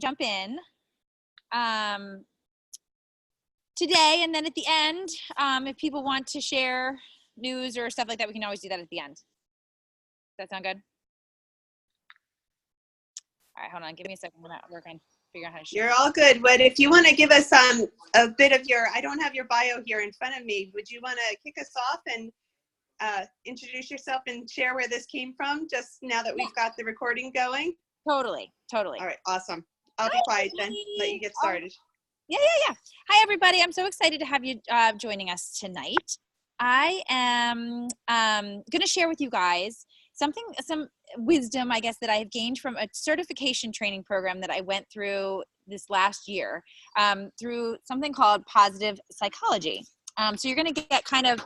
jump in today, and then at the end, if people want to share news or stuff like that, we can always do that at the end. Does that sound good? All right, hold on. Give me a second. I'm working. Figure out how to share. You're all good. But if you want to give us a bit of your, I don't have your bio here in front of me. Would you want to kick us off and introduce yourself and share where this came from, just now that we've got the recording going? Totally. All right, awesome. I'll be quiet then, let you get started. Yeah. Hi, everybody. I'm so excited to have you joining us tonight. I am going to share with you guys some wisdom, I guess, that I have gained from a certification training program that I went through this last year through something called positive psychology. So you're going to get kind of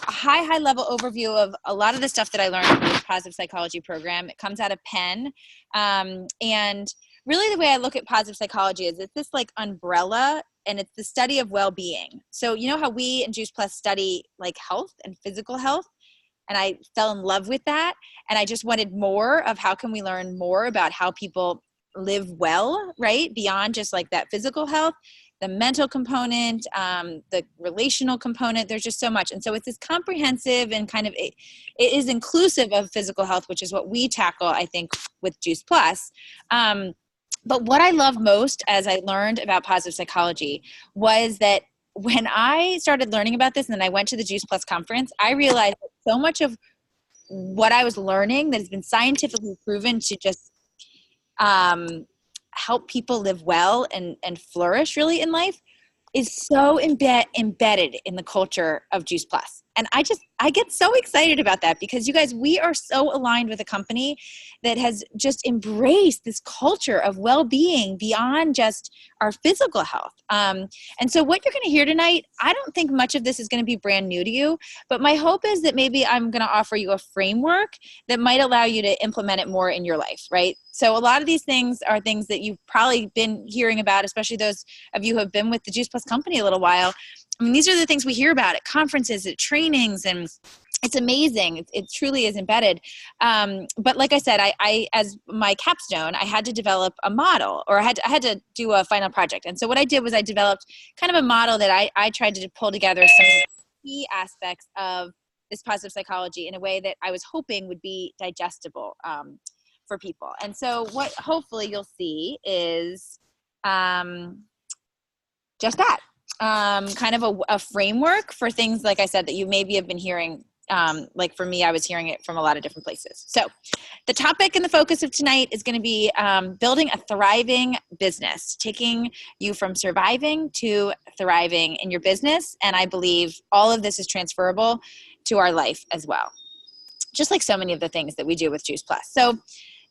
a high level overview of a lot of the stuff that I learned in the positive psychology program. It comes out of Penn. And really the way I look at positive psychology is it's this like umbrella, and it's the study of well-being. So you know how we in Juice Plus study like health and physical health? And I fell in love with that. And I just wanted more of how can we learn more about how people live well, right? Beyond just like that physical health, the mental component, the relational component. There's just so much. And so it's this comprehensive and kind of, it is inclusive of physical health, which is what we tackle, I think, with Juice Plus. But what I love most as I learned about positive psychology was that when I started learning about this and then I went to the Juice Plus conference, I realized that so much of what I was learning that has been scientifically proven to just help people live well and flourish really in life is so embedded in the culture of Juice Plus. And I get so excited about that because you guys, we are so aligned with a company that has just embraced this culture of well-being beyond just our physical health. And so what you're going to hear tonight, I don't think much of this is going to be brand new to you, but my hope is that maybe I'm going to offer you a framework that might allow you to implement it more in your life, right? So a lot of these things are things that you've probably been hearing about, especially those of you who have been with the Juice Plus company a little while. I mean, these are the things we hear about at conferences, at trainings, and it's amazing. It truly is embedded. But like I said, I as my capstone, I had to develop a model, or I had to do a final project. And so what I did was I developed kind of a model that I tried to pull together some key aspects of this positive psychology in a way that I was hoping would be digestible for people. And so what hopefully you'll see is just that. Kind of a framework for things, like I said, that you maybe have been hearing. Like for me, I was hearing it from a lot of different places. So the topic and the focus of tonight is going to be building a thriving business, taking you from surviving to thriving in your business. And I believe all of this is transferable to our life as well, just like so many of the things that we do with Juice Plus. So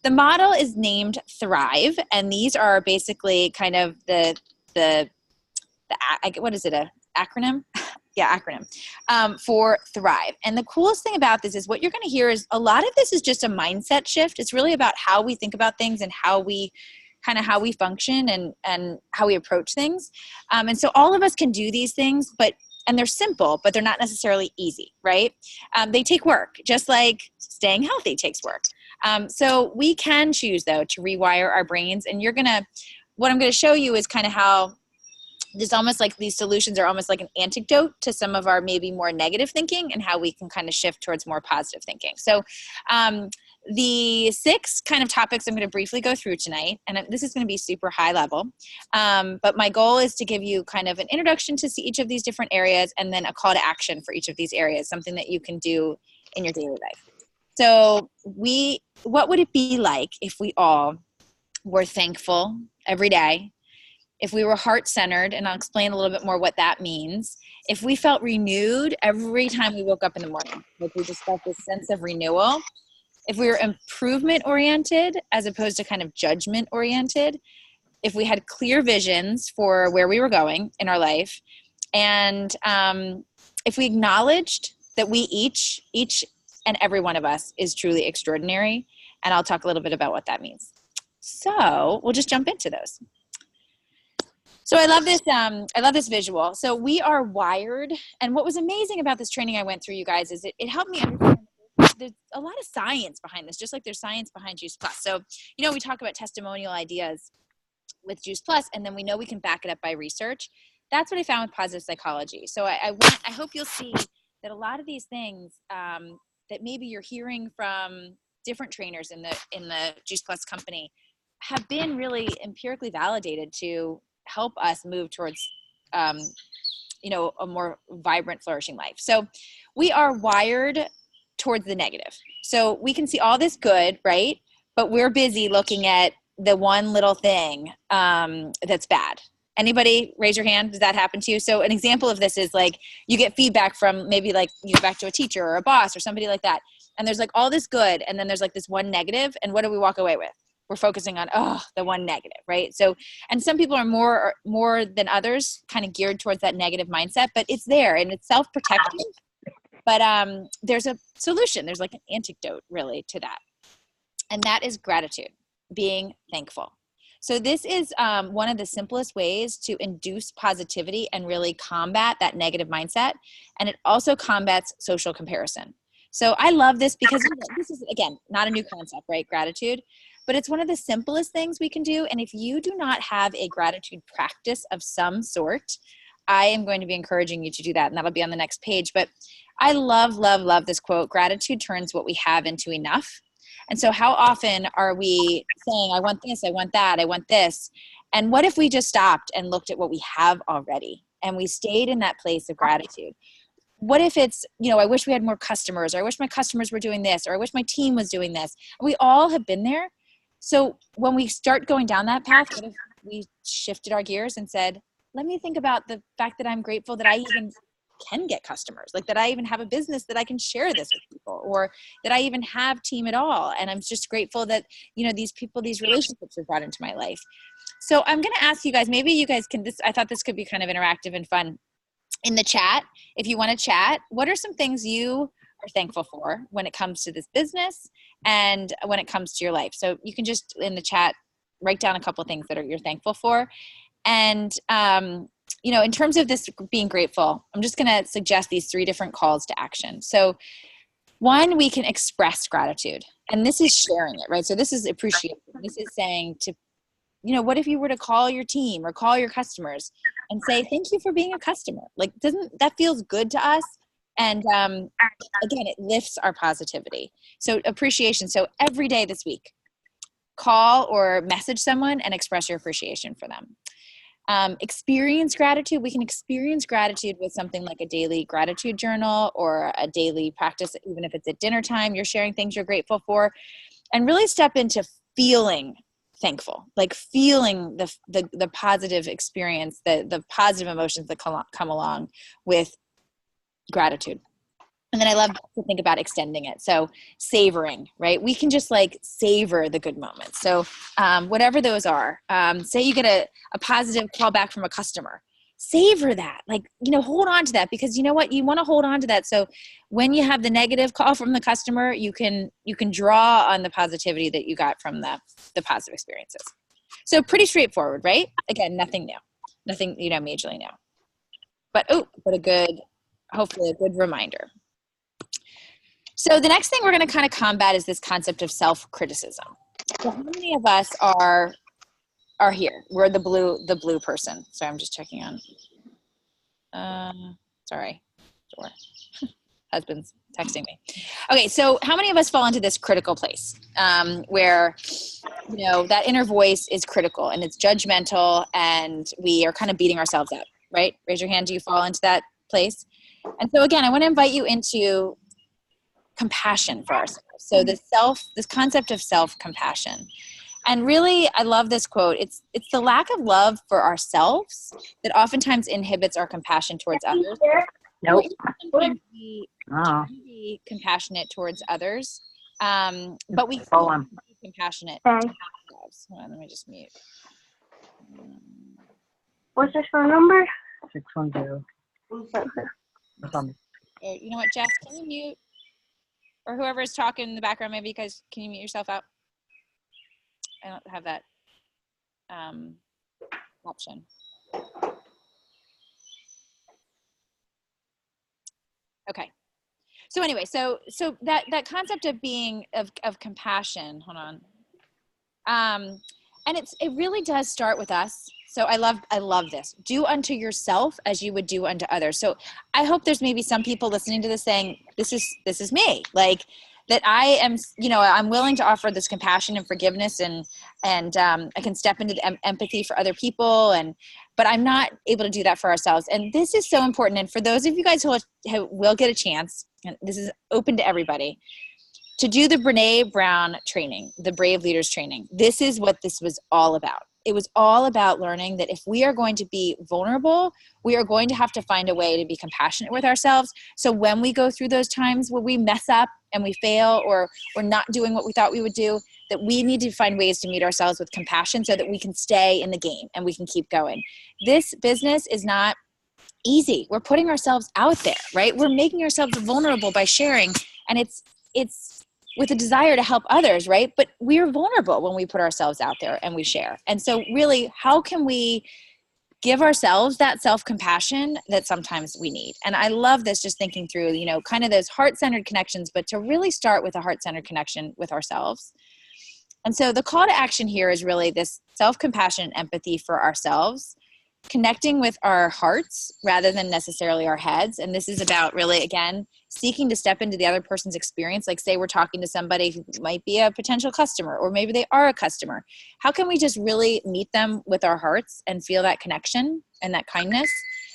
the model is named Thrive, and these are basically kind of what is it, a acronym? Yeah, acronym for Thrive. And the coolest thing about this is what you're going to hear is a lot of this is just a mindset shift. It's really about how we think about things and how we function and how we approach things. And so all of us can do these things, and they're simple, but they're not necessarily easy, right? They take work, just like staying healthy takes work. So we can choose, though, to rewire our brains. And what I'm going to show you is kind of how it's almost like these solutions are almost like an antidote to some of our maybe more negative thinking, and how we can kind of shift towards more positive thinking. So the 6 kind of topics I'm going to briefly go through tonight, and this is going to be super high level, but my goal is to give you kind of an introduction to each of these different areas, and then a call to action for each of these areas, something that you can do in your daily life. So what would it be like if we all were thankful every day? If we were heart-centered, and I'll explain a little bit more what that means. If we felt renewed every time we woke up in the morning, like we just felt this sense of renewal. If we were improvement-oriented as opposed to kind of judgment-oriented. If we had clear visions for where we were going in our life. And if we acknowledged that we each and every one of us is truly extraordinary. And I'll talk a little bit about what that means. So we'll just jump into those. So I love this visual. So we are wired. And what was amazing about this training I went through, you guys, is it helped me understand there's a lot of science behind this, just like there's science behind Juice Plus. So, we talk about testimonial ideas. with Juice Plus, and then we know we can back it up by research. That's what I found with positive psychology. So I hope you'll see that a lot of these things that maybe you're hearing from different trainers in the Juice Plus company have been really empirically validated to help us move towards a more vibrant, flourishing life. So we are wired towards the negative. So we can see all this good, right? But we're busy looking at the one little thing that's bad. Anybody raise your hand? Does that happen to you? So an example of this is like you get feedback from maybe like you go back to a teacher or a boss or somebody like that. And there's like all this good. And then there's like this one negative. And what do we walk away with? We're focusing on, the one negative, right? So, and some people are more than others kind of geared towards that negative mindset, but it's there and it's self-protective. But there's a solution. There's like an antidote really to that. And that is gratitude, being thankful. So this is one of the simplest ways to induce positivity and really combat that negative mindset. And it also combats social comparison. So I love this because this is, again, not a new concept, right? Gratitude. But it's one of the simplest things we can do. And if you do not have a gratitude practice of some sort, I am going to be encouraging you to do that. And that'll be on the next page. But I love, love, love this quote. Gratitude turns what we have into enough. And so how often are we saying, I want this, I want that, I want this. And what if we just stopped and looked at what we have already and we stayed in that place of gratitude? What if it's, I wish we had more customers, or I wish my customers were doing this, or I wish my team was doing this. We all have been there. So when we start going down that path, what if we shifted our gears and said, let me think about the fact that I'm grateful that I even can get customers, like that I even have a business that I can share this with people, or that I even have team at all. And I'm just grateful that, these people, these relationships are brought into my life. So I'm going to ask you guys, maybe you guys can, I thought this could be kind of interactive and fun in the chat. If you want to chat, what are some things you are thankful for when it comes to this business and when it comes to your life? So you can just in the chat, write down a couple of things that you're thankful for. And, in terms of this being grateful, I'm just going to suggest these 3 different calls to action. So 1, we can express gratitude, and this is sharing it, right? So this is appreciation. This is saying to, what if you were to call your team or call your customers and say, thank you for being a customer? Like, doesn't that feels good to us? And again, it lifts our positivity. So appreciation. So every day this week, call or message someone and express your appreciation for them. Experience gratitude. We can experience gratitude with something like a daily gratitude journal or a daily practice, even if it's at dinner time, you're sharing things you're grateful for, and really step into feeling thankful, like feeling the positive experience, the positive emotions that come along with gratitude. And then I love to think about extending it. So savoring, right? We can just like savor the good moments. So whatever those are, say you get a positive call back from a customer, savor that, like, hold on to that, because you know what, you want to hold on to that. So when you have the negative call from the customer, you can draw on the positivity that you got from the positive experiences. So pretty straightforward, right? Again, nothing new, nothing, majorly new, but hopefully a good reminder. So the next thing we're going to kind of combat is this concept of self-criticism. So how many of us are here? We're the blue person. So I'm just checking on. Sorry, door. Husband's texting me. Okay, so how many of us fall into this critical place where that inner voice is critical and it's judgmental and we are kind of beating ourselves up, right? Raise your hand. Do you fall into that place? And so again, I want to invite you into compassion for ourselves. So this concept of self-compassion. And really, I love this quote. It's the lack of love for ourselves that oftentimes inhibits our compassion towards others. Nope. Sometimes we can be compassionate towards others, but we can't be compassionate to ourselves. Hold on, let me just mute. What's your phone number? 610. You know what, Jess? Can you mute? Or whoever is talking in the background, maybe you guys, can you mute yourself out? I don't have that option. Okay. So anyway, so that concept of being of compassion, hold on. And it really does start with us. So I love this. Do unto yourself as you would do unto others. So I hope there's maybe some people listening to this saying, this is me. Like that I am, I'm willing to offer this compassion and forgiveness and I can step into the empathy for other people. But I'm not able to do that for ourselves. And this is so important. And for those of you guys who will get a chance, and this is open to everybody, to do the Brene Brown training, the Brave Leaders training. This is what this was all about. It was all about learning that if we are going to be vulnerable, we are going to have to find a way to be compassionate with ourselves. So when we go through those times where we mess up and we fail or we're not doing what we thought we would do, that we need to find ways to meet ourselves with compassion so that we can stay in the game and we can keep going. This business is not easy. We're putting ourselves out there, right? We're making ourselves vulnerable by sharing, and it's with a desire to help others, right? But we are vulnerable when we put ourselves out there and we share. And so really, how can we give ourselves that self-compassion that sometimes we need? And I love this, just thinking through, kind of those heart-centered connections, but to really start with a heart-centered connection with ourselves. And so the call to action here is really this self-compassion and empathy for ourselves, connecting with our hearts rather than necessarily our heads. And this is about really, again, seeking to step into the other person's experience. Like say we're talking to somebody who might be a potential customer, or maybe they are a customer. How can we just really meet them with our hearts and feel that connection and that kindness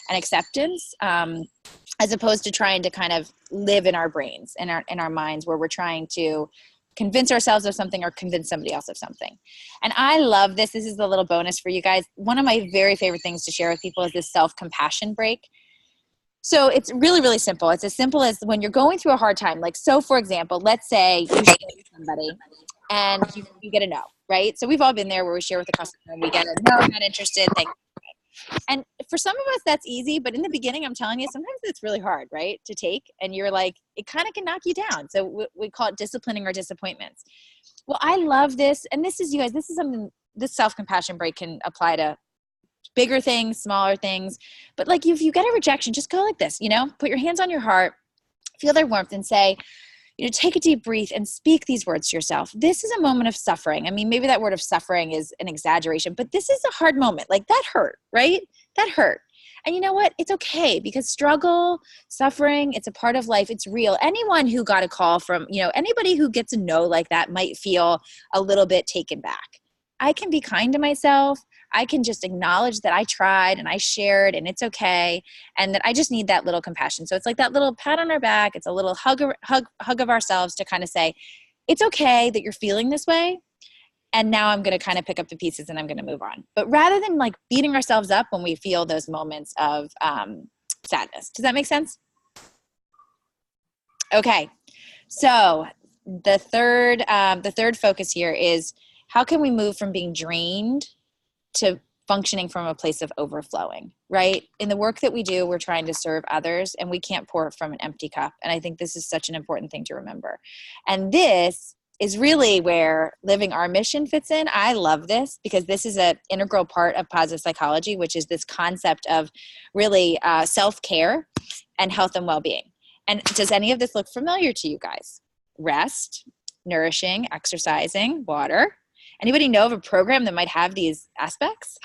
and acceptance, as opposed to trying to kind of live in our brains and in our minds where we're trying to convince ourselves of something or convince somebody else of something. And I love this. This is a little bonus for you guys. One of my very favorite things to share with people is this self-compassion break. So it's really, really simple. It's as simple as when you're going through a hard time. Like, so for example, let's say you share with somebody and you get a no, right? So we've all been there where we share with a customer and we get a no, I'm not interested, thank you. And for some of us, that's easy. But in the beginning, I'm telling you, sometimes it's really hard, right, to take. And you're like, it kind of can knock you down. So we call it disciplining our disappointments. Well, I love this. And this is, you guys, this is something, this self-compassion break can apply to bigger things, smaller things. But like if you get a rejection, just go like this, put your hands on your heart, feel their warmth and say, take a deep breath and speak these words to yourself. This is a moment of suffering. I mean, maybe that word of suffering is an exaggeration, but this is a hard moment. Like that hurt, right? That hurt. And you know what? It's okay, because struggle, suffering, it's a part of life. It's real. Anyone who got a call from, anybody who gets a no like that might feel a little bit taken back. I can be kind to myself. I can just acknowledge that I tried and I shared and it's okay. And that I just need that little compassion. So it's like that little pat on our back. It's a little hug of ourselves to kind of say, it's okay that you're feeling this way. And now I'm going to kind of pick up the pieces and I'm going to move on. But rather than like beating ourselves up when we feel those moments of sadness. Does that make sense? Okay. So the third focus here is, how can we move from being drained to functioning from a place of overflowing, right? In the work that we do, we're trying to serve others and we can't pour from an empty cup. And I think this is such an important thing to remember. And this is really where living our mission fits in. I love this because this is an integral part of positive psychology, which is this concept of really self-care and health and well-being. And does any of this look familiar to you guys? Rest, nourishing, exercising, water. Anybody know of a program that might have these aspects?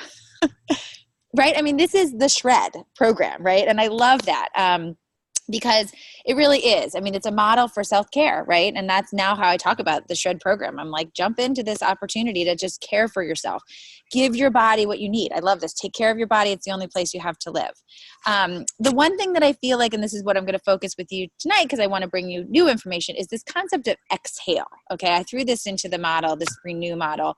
Right? I mean, this is the SHRED program, right? And I love that because it really is. I mean, it's a model for self-care, right? And that's now how I talk about the SHRED program. I'm like, jump into this opportunity to just care for yourself. Give your body what you need. I love this. Take care of your body. It's the only place you have to live. The one thing that I feel like, and this is what I'm going to focus with you tonight because I want to bring you new information, is this concept of exhale. Okay, I threw this into the model, this renew model.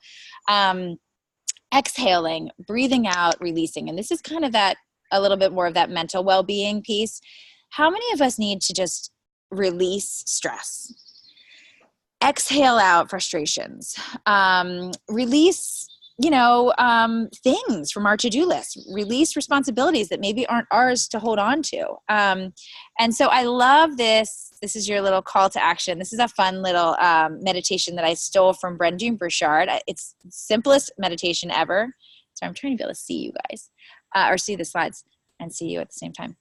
Exhaling, breathing out, releasing. And this is kind of that, a little bit more of that mental well-being piece. How many of us need to just release stress? Exhale out frustrations. Release, things from our to-do list. Release responsibilities that maybe aren't ours to hold on to. And so I love this. This is your little call to action. This is a fun little meditation that I stole from Brendon Burchard. It's the simplest meditation ever. So I'm trying to be able to see you guys or see the slides and see you at the same time.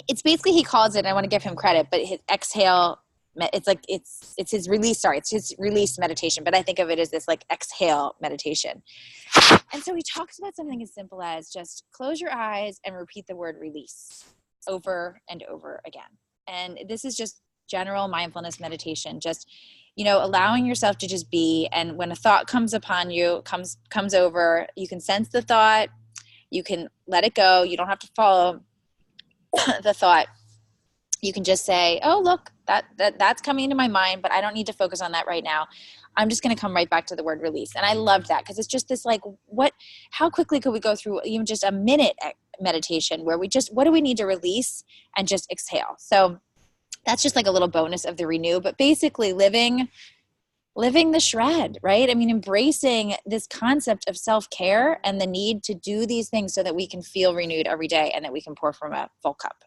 It's basically, he calls it, and I want to give him credit, but his exhale it's his release. Sorry, it's his release meditation, but I think of it as this like exhale meditation. And so he talks about something as simple as just close your eyes and repeat the word release over and over again. And this is just general mindfulness meditation, just, allowing yourself to just be. And when a thought comes upon you, comes over, you can sense the thought, you can let it go. You don't have to follow the thought. You can just say, oh, look, that's coming into my mind, but I don't need to focus on that right now. I'm just going to come right back to the word release. And I loved that because it's just this like, how quickly could we go through even just a minute meditation where what do we need to release and just exhale? So that's just like a little bonus of the renew, but basically living the shred, right? I mean, embracing this concept of self-care and the need to do these things so that we can feel renewed every day and that we can pour from a full cup.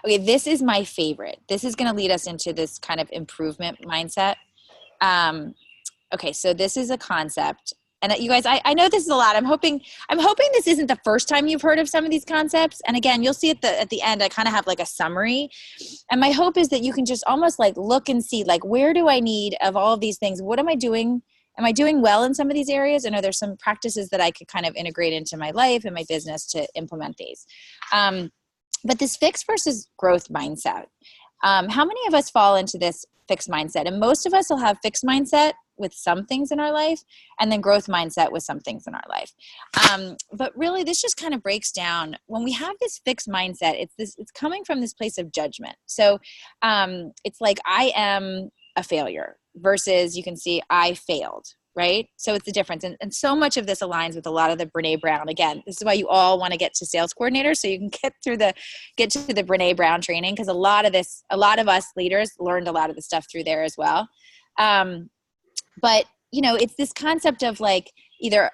Okay, this is my favorite. This is going to lead us into this kind of improvement mindset. Okay, so this is a concept. And you guys, I know this is a lot. I'm hoping this isn't the first time you've heard of some of these concepts. And again, you'll see at the end, I kind of have like a summary. And my hope is that you can just almost like look and see like, where do I need of all of these things? What am I doing? Am I doing well in some of these areas? And are there some practices that I could kind of integrate into my life and my business to implement these? But this fixed versus growth mindset, how many of us fall into this fixed mindset? And most of us will have fixed mindset with some things in our life and then growth mindset with some things in our life. But really this just kind of breaks down when we have this fixed mindset, it's coming from this place of judgment. So it's like I am a failure versus you can see I failed, right? So it's the difference. And so much of this aligns with a lot of the Brene Brown. Again, this is why you all want to get to sales coordinator so you can get to the Brene Brown training, because a lot of us leaders learned a lot of the stuff through there as well. But it's this concept of like either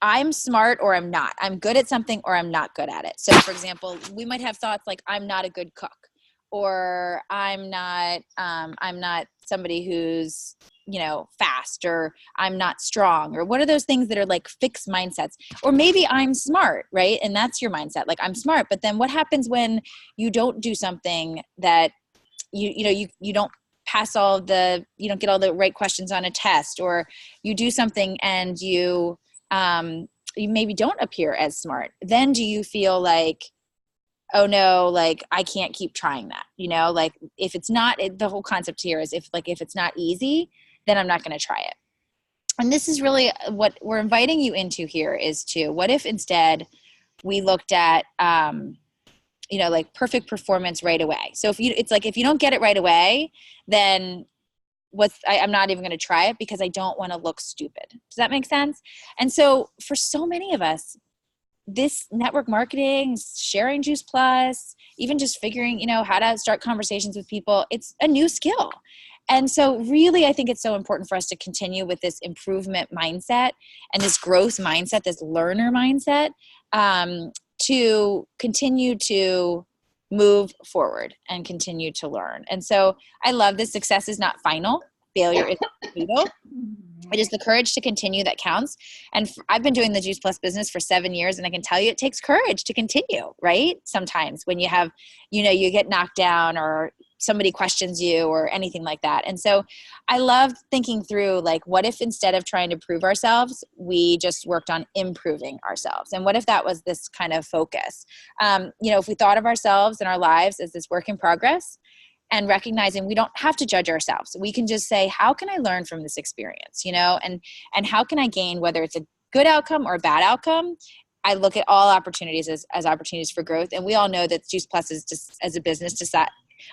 I'm smart or I'm not. I'm good at something or I'm not good at it. So for example, we might have thoughts like I'm not a good cook, or I'm not somebody who's, fast, or I'm not strong, or what are those things that are like fixed mindsets? Or maybe I'm smart, right? And that's your mindset. Like I'm smart, but then what happens when you don't do something that you don't pass you don't get all the right questions on a test, or you do something and you maybe don't appear as smart? Then do you feel like, oh no, like I can't keep trying that, like if it's not, the whole concept here is if it's not easy, then I'm not going to try it. And this is really what we're inviting you into here is what if instead we looked at, like perfect performance right away. So if you don't get it right away, then I'm not even going to try it because I don't want to look stupid. Does that make sense? And so for so many of us, this network marketing, sharing Juice Plus, even just figuring, how to start conversations with people, it's a new skill. And so really, I think it's so important for us to continue with this improvement mindset and this growth mindset, this learner mindset, to continue to move forward and continue to learn. And so I love this. Success is not final. Failure is fatal. It is the courage to continue that counts. And I've been doing the Juice Plus business for 7 years, and I can tell you it takes courage to continue, right? Sometimes when you have, you get knocked down or somebody questions you or anything like that. And so I love thinking through, like, what if instead of trying to prove ourselves, we just worked on improving ourselves? And what if that was this kind of focus? If we thought of ourselves and our lives as this work in progress, and recognizing we don't have to judge ourselves. We can just say, how can I learn from this experience? And how can I gain, whether it's a good outcome or a bad outcome? I look at all opportunities as opportunities for growth. And we all know that Juice Plus is just, as a business,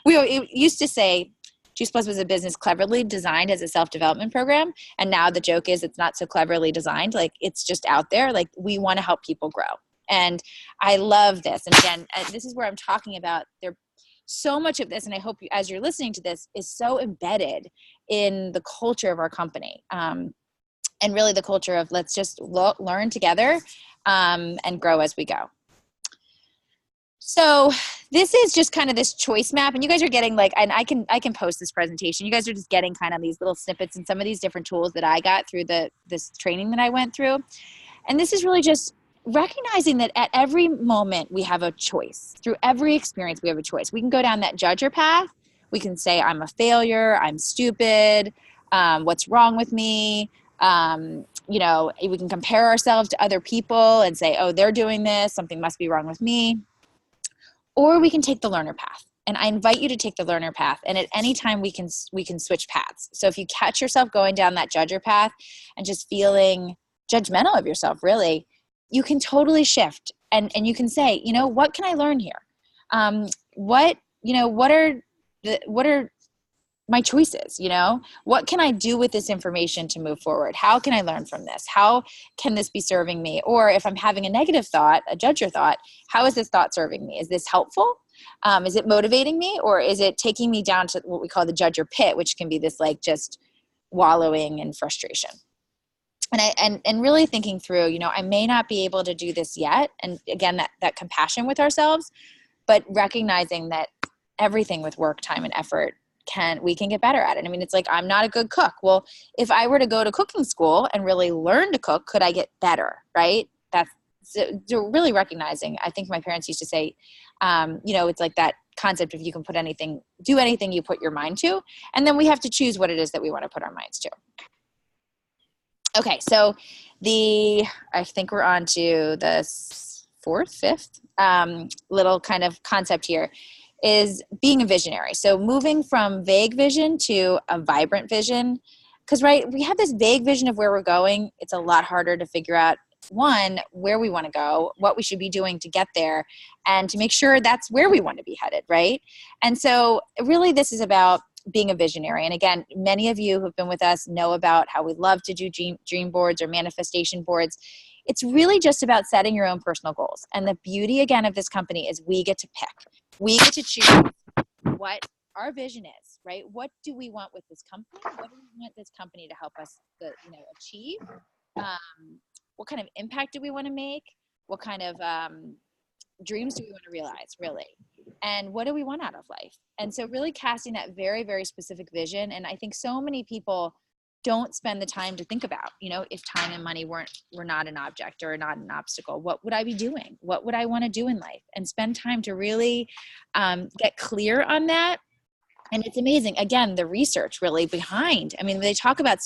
we used to say Juice Plus was a business cleverly designed as a self-development program. And now the joke is it's not so cleverly designed. Like, it's just out there. Like, we want to help people grow. And I love this. And again, this is where I'm talking about so much of this, and I hope you, as you're listening to this, is so embedded in the culture of our company, and really the culture of let's just learn together and grow as we go. So this is just kind of this choice map, and you guys are getting and I can post this presentation. You guys are just getting kind of these little snippets and some of these different tools that I got through this training that I went through. And this is really just recognizing that at every moment we have a choice. Through every experience, we have a choice. We can go down that judger path. We can say, I'm a failure, I'm stupid, what's wrong with me? You know, we can compare ourselves to other people and say, oh, they're doing this, something must be wrong with me. Or we can take the learner path. And I invite you to take the learner path. And at any time we can switch paths. So if you catch yourself going down that judger path and just feeling judgmental of yourself, really, you can totally shift and you can say, you know, what can I learn here? What are my choices? You know, what can I do with this information to move forward? How can I learn from this? How can this be serving me? Or if I'm having a negative thought, a judger thought, how is this thought serving me? Is this helpful? Is it motivating me, or is it taking me down to what we call the judger pit, which can be this like just wallowing in frustration? And really thinking through, you know, I may not be able to do this yet. And again, that compassion with ourselves, but recognizing that everything with work, time, and effort we can get better at it. I mean, it's like, I'm not a good cook. Well, if I were to go to cooking school and really learn to cook, could I get better? Right? That's so really recognizing. I think my parents used to say, you know, it's like that concept of you can do anything you put your mind to, and then we have to choose what it is that we want to put our minds to. Okay, so I think we're on to the fifth little kind of concept here is being a visionary. So moving from vague vision to a vibrant vision, because right, we have this vague vision of where we're going. It's a lot harder to figure out, one, where we want to go, what we should be doing to get there, and to make sure that's where we want to be headed, right? And so really this is about being a visionary. And again, many of you who've been with us know about how we love to do dream boards or manifestation boards. It's really just about setting your own personal goals. And the beauty, again, of this company is we get to pick. We get to choose what our vision is, right? What do we want with this company? What do we want this company to help us achieve? What kind of impact do we want to make? What kind of dreams do we want to realize, really? And what do we want out of life? And so really casting that very, very specific vision. And I think so many people don't spend the time to think about, you know, if time and money were not an object or not an obstacle, what would I be doing? What would I want to do in life? And spend time to really get clear on that. And it's amazing. Again, the research really behind, I mean, they talk about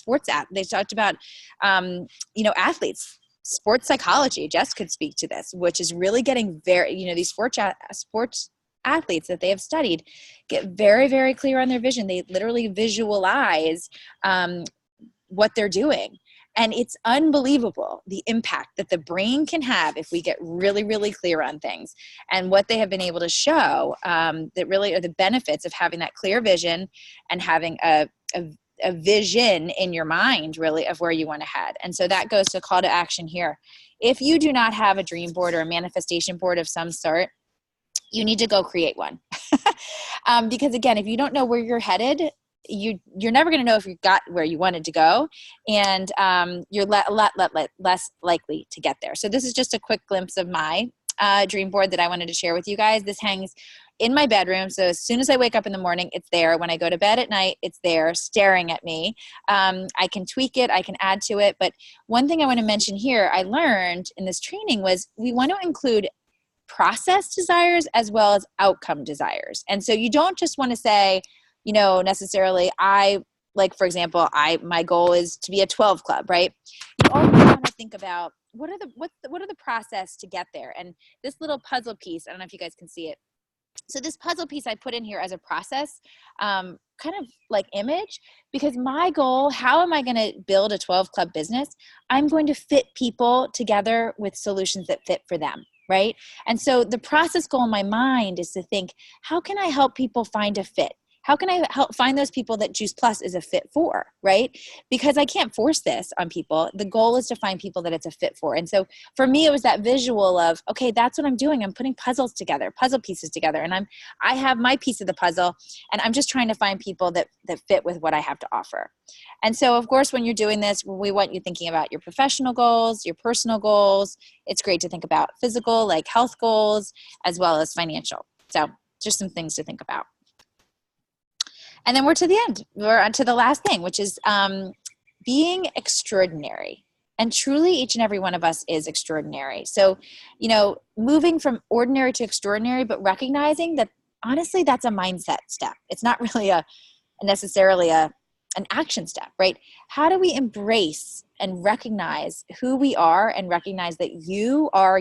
they talked about, you know, athletes, sports psychology. Jess could speak to this, which is really getting very, you know, these sports athletes that they have studied get very, very clear on their vision. They literally visualize what they're doing. And it's unbelievable the impact that the brain can have if we get really, really clear on things. And what they have been able to show that really are the benefits of having that clear vision and having a vision in your mind, really, of where you want to head. And so that goes to call to action here. If you do not have a dream board or a manifestation board of some sort, you need to go create one. Because again, if you don't know where you're headed, you're never going to know if you got where you wanted to go, and you're a lot less likely to get there. So this is just a quick glimpse of my dream board that I wanted to share with you guys. This hangs in my bedroom. So as soon as I wake up in the morning, it's there. When I go to bed at night, it's there staring at me. I can tweak it. I can add to it. But one thing I want to mention here, I learned in this training was we want to include process desires as well as outcome desires. And so you don't just want to say, you know, necessarily, for example, my goal is to be a 12 club, right? You always want to think about what are the process to get there. And this little puzzle piece, I don't know if you guys can see it. So this puzzle piece I put in here as a process, kind of like image, because my goal, how am I going to build a 12 club business? I'm going to fit people together with solutions that fit for them. Right? And so the process goal in my mind is to think, how can I help people find a fit? How can I help find those people that Juice Plus is a fit for, right? Because I can't force this on people. The goal is to find people that it's a fit for. And so for me, it was that visual of, okay, that's what I'm doing. I'm putting puzzle pieces together, and I have my piece of the puzzle, and I'm just trying to find people that fit with what I have to offer. And so, of course, when you're doing this, we want you thinking about your professional goals, your personal goals. It's great to think about physical, like health goals, as well as financial. So just some things to think about. And then we're to the end. We're on to the last thing, which is being extraordinary. And truly, each and every one of us is extraordinary. So, moving from ordinary to extraordinary, but recognizing that honestly, that's a mindset step. It's not really necessarily an action step, right? How do we embrace and recognize who we are and recognize that you are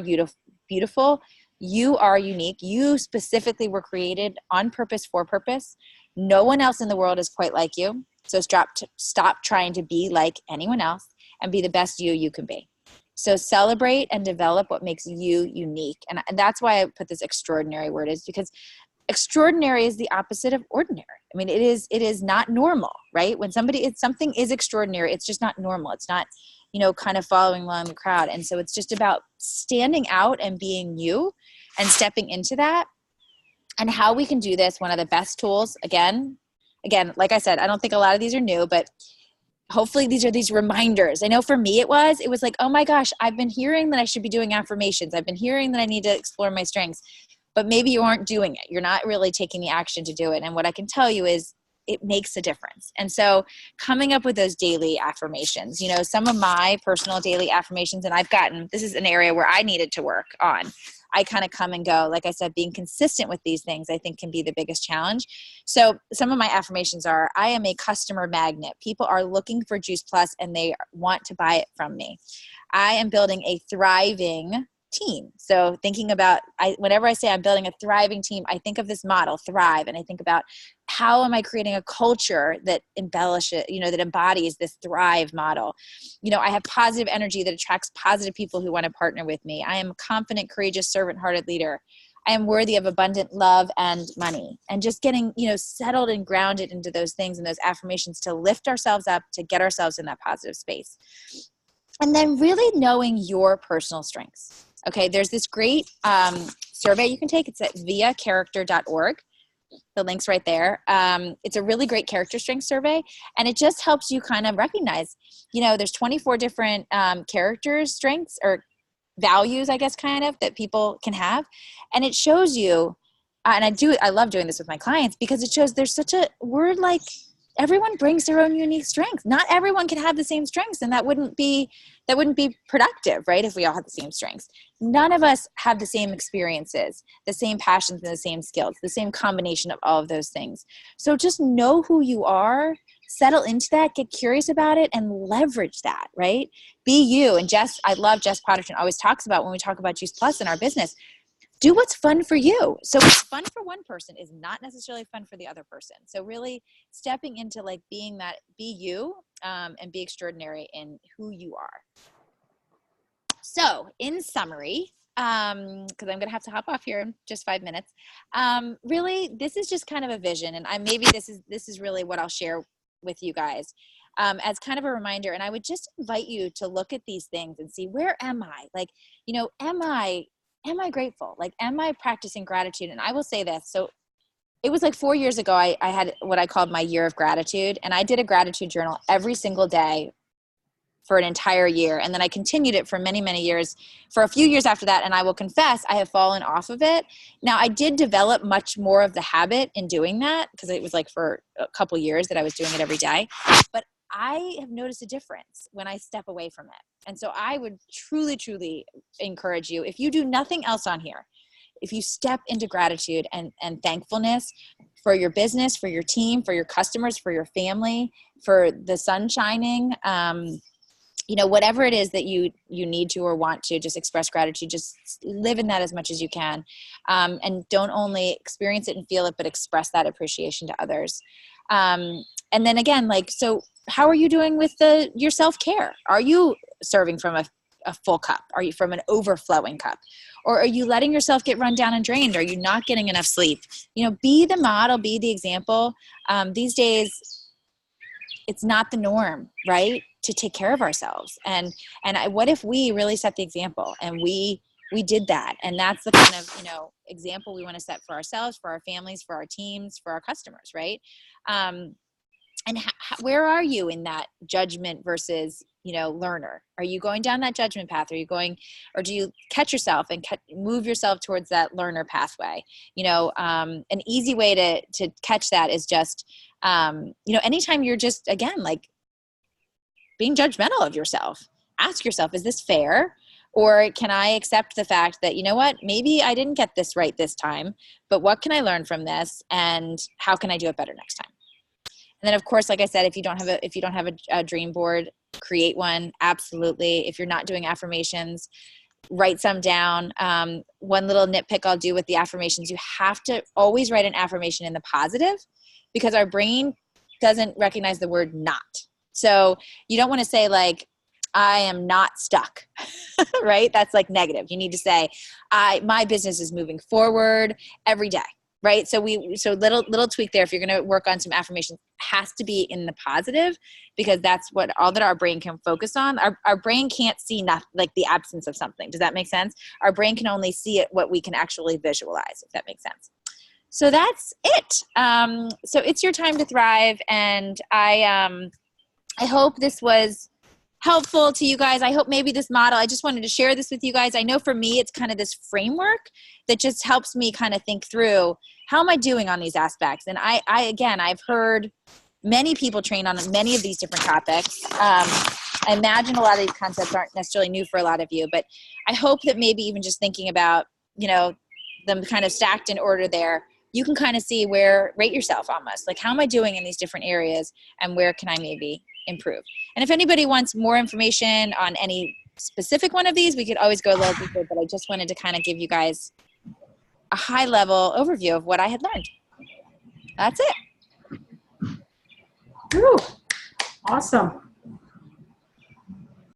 beautiful, you are unique, you specifically were created on purpose for purpose. No one else in the world is quite like you. So stop trying to be like anyone else and be the best you can be. So celebrate and develop what makes you unique. And that's why I put this extraordinary word, is because extraordinary is the opposite of ordinary. I mean, it is not normal, right? When something is extraordinary, it's just not normal. It's not, kind of following along the crowd. And so it's just about standing out and being you and stepping into that. And how we can do this, one of the best tools, again, like I said, I don't think a lot of these are new, but hopefully these are these reminders. I know for me it was like, oh my gosh, I've been hearing that I should be doing affirmations. I've been hearing that I need to explore my strengths, but maybe you aren't doing it. You're not really taking the action to do it. And what I can tell you is it makes a difference. And so coming up with those daily affirmations, some of my personal daily affirmations, and this is an area where I needed to work on. I kind of come and go. Like I said, being consistent with these things, I think, can be the biggest challenge. So some of my affirmations are, I am a customer magnet. People are looking for Juice Plus and they want to buy it from me. I am building a thriving team. So thinking about, whenever I say I'm building a thriving team, I think of this model, Thrive, and I think about how am I creating a culture that embellishes, that embodies this Thrive model. I have positive energy that attracts positive people who want to partner with me. I am a confident, courageous, servant-hearted leader. I am worthy of abundant love and money. And just getting, settled and grounded into those things and those affirmations to lift ourselves up, to get ourselves in that positive space. And then really knowing your personal strengths. Okay, there's this great survey you can take. It's at viacharacter.org. The link's right there. It's a really great character strength survey, and it just helps you kind of recognize, there's 24 different character strengths or values, I guess, kind of, that people can have. And it shows you, and I love doing this with my clients, because it shows there's such a word like everyone brings their own unique strengths. Not everyone can have the same strengths, and that wouldn't be productive, right? If we all had the same strengths. None of us have the same experiences, the same passions, and the same skills, the same combination of all of those things. So just know who you are, settle into that, get curious about it, and leverage that, right? Be you. And I love Jess Potterton always talks about, when we talk about Juice Plus in our business, do what's fun for you. So what's fun for one person is not necessarily fun for the other person. So really stepping into being that, be you, and be extraordinary in who you are. So in summary, because I'm going to have to hop off here in just 5 minutes. Really, this is just kind of a vision, and maybe this is really what I'll share with you guys as kind of a reminder. And I would just invite you to look at these things and see, where am I? Am I grateful? Am I practicing gratitude? And I will say this. So it was 4 years ago, I had what I called my year of gratitude. And I did a gratitude journal every single day for an entire year. And then I continued it for many, many years, for a few years after that. And I will confess, I have fallen off of it. Now, I did develop much more of the habit in doing that, because it was for a couple years that I was doing it every day. But I have noticed a difference when I step away from it. And so I would truly, truly encourage you, if you do nothing else on here, if you step into gratitude and thankfulness for your business, for your team, for your customers, for your family, for the sun shining, whatever it is that you need to or want to just express gratitude, just live in that as much as you can. And don't only experience it and feel it, but express that appreciation to others. And then again, so how are you doing with your self-care? Are you serving from a full cup? Are you from an overflowing cup? Or are you letting yourself get run down and drained? Are you not getting enough sleep? Be the model, be the example. These days, it's not the norm, right, to take care of ourselves. And what if we really set the example and we did that? And that's the kind of, example we want to set for ourselves, for our families, for our teams, for our customers, right? And where are you in that judgment versus, learner? Are you going down that judgment path? Or do you catch yourself and move yourself towards that learner pathway? An easy way to catch that is just, anytime you're just, again, being judgmental of yourself, ask yourself, is this fair? Or can I accept the fact that, you know what, maybe I didn't get this right this time, but what can I learn from this? And how can I do it better next time? And then of course, like I said, if you don't have a dream board, create one. Absolutely. If you're not doing affirmations, write some down. One little nitpick I'll do with the affirmations, you have to always write an affirmation in the positive, because our brain doesn't recognize the word not. So you don't want to say like, I am not stuck, right? That's like negative. You need to say, my business is moving forward every day, right? So little tweak there. If you're going to work on some affirmations, has to be in the positive, because that's all that our brain can focus on. Our brain can't see nothing, like the absence of something. Does that make sense? Our brain can only see it, what we can actually visualize, if that makes sense. So that's it. So it's your time to thrive. And I hope this was helpful to you guys. I hope maybe this model, I just wanted to share this with you guys. I know for me, it's kind of this framework that just helps me kind of think through, how am I doing on these aspects? And I've heard many people train on many of these different topics. I imagine a lot of these concepts aren't necessarily new for a lot of you, but I hope that maybe even just thinking about, them kind of stacked in order there, you can kind of see rate yourself almost. Like, how am I doing in these different areas, and where can I maybe improve? And if anybody wants more information on any specific one of these, we could always go a little deeper, but I just wanted to kind of give you guys a high level overview of what I had learned. That's it. Woo. Awesome.